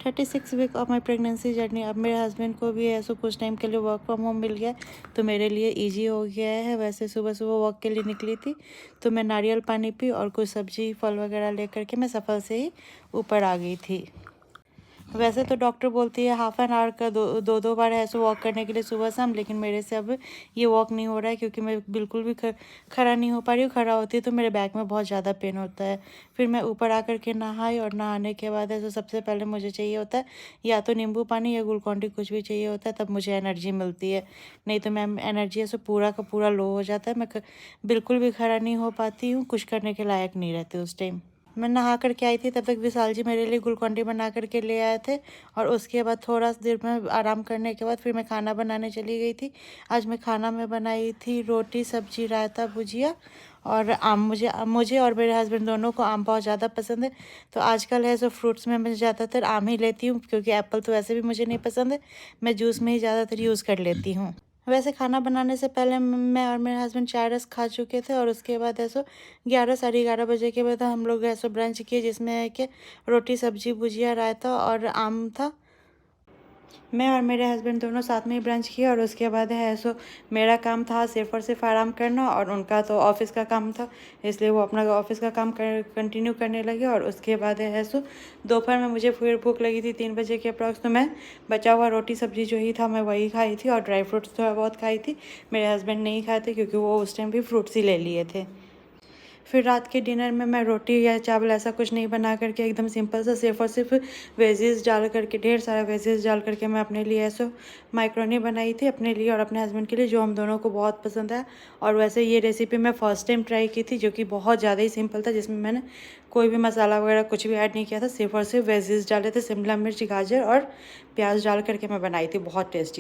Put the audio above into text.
36 week of my pregnancy journey. अब मेरे husband को भी ऐसा कुछ टाइम के लिए वर्क फ्रॉम होम मिल गया, तो मेरे लिए इजी हो गया है। वैसे सुबह सुबह वॉक के लिए निकली थी तो मैं नारियल पानी पी और कुछ सब्जी फल वगैरह लेकर के मैं सफल से ही ऊपर आ गई थी। वैसे तो डॉक्टर बोलती है हाफ एन आवर का दो बार ऐसे वॉक करने के लिए सुबह शाम, लेकिन मेरे से अब ये वॉक नहीं हो रहा है क्योंकि मैं बिल्कुल भी खड़ा नहीं हो पा रही हूँ। खड़ा होती है तो मेरे बैक में बहुत ज़्यादा पेन होता है। फिर मैं ऊपर आकर के नहाई और नहाने के बाद ऐसे सबसे पहले मुझे चाहिए होता है या तो नींबू पानी या ग्लूकॉन डी, कुछ भी चाहिए होता है, तब मुझे एनर्जी मिलती है। नहीं तो मैं एनर्जी ऐसे पूरा का पूरा लो हो जाता है। मैं बिल्कुल भी खड़ा नहीं हो पाती हूँ, कुछ करने के लायक नहीं रहती उस टाइम। मैं नहा कर के आई थी, तब तक विशाल जी मेरे लिए ग्लूकॉन डी बना कर के ले आए थे और उसके बाद थोड़ा सा देर में आराम करने के बाद फिर मैं खाना बनाने चली गई थी। आज मैं खाना में बनाई थी रोटी सब्जी रायता भुजिया और आम। मुझे और मेरे हस्बैंड दोनों को आम बहुत ज़्यादा पसंद है, तो आजकल है सो फ्रूट्स में मैं ज़्यादातर आम ही लेती हूँ क्योंकि एप्पल तो वैसे भी मुझे नहीं पसंद है। मैं जूस में ही ज़्यादातर यूज़ कर लेती हूँ। वैसे खाना बनाने से पहले मैं और मेरे हस्बैंड चाय रस खा चुके थे और उसके बाद ऐसो 11 साढ़े 11 बजे के बाद हम लोग ऐसो ब्रंच किए, जिसमें है कि रोटी सब्जी भुजिया रायता और आम था। मैं और मेरे हस्बैंड दोनों साथ में ही ब्रंच किया और उसके बाद है सो मेरा काम था सिर्फ और सिर्फ आराम करना और उनका तो ऑफिस का काम था, इसलिए वो अपना ऑफिस का काम कंटिन्यू करने लगे। और उसके बाद है सो दोपहर में मुझे फिर भूख लगी थी 3 बजे के अप्रॉक्स, तो मैं बचा हुआ रोटी सब्जी जो ही था मैं वही खाई थी और ड्राई फ्रूट्स थोड़ा बहुत खाई थी। मेरे हस्बैंड नहीं खाए थे क्योंकि वो उस टाइम भी फ्रूट्स ही ले लिए थे। फिर रात के डिनर में मैं रोटी या चावल ऐसा कुछ नहीं बना करके एकदम सिंपल सा सिर्फ और सिर्फ वेजीज डाल करके, ढेर सारा वेजीज डाल करके मैं अपने लिए ऐसा माइक्रोनी बनाई थी अपने लिए और अपने हस्बैंड के लिए, जो हम दोनों को बहुत पसंद है। और वैसे ये रेसिपी मैं फ़र्स्ट टाइम ट्राई की थी, जो कि बहुत ज़्यादा ही सिंपल था, जिसमें मैंने कोई भी मसाला वगैरह कुछ भी ऐड नहीं किया था, सिर्फ और सिर्फ वेजीज डाले थे, शिमला मिर्च गाजर और प्याज डाल करके मैं बनाई थी। बहुत टेस्टी।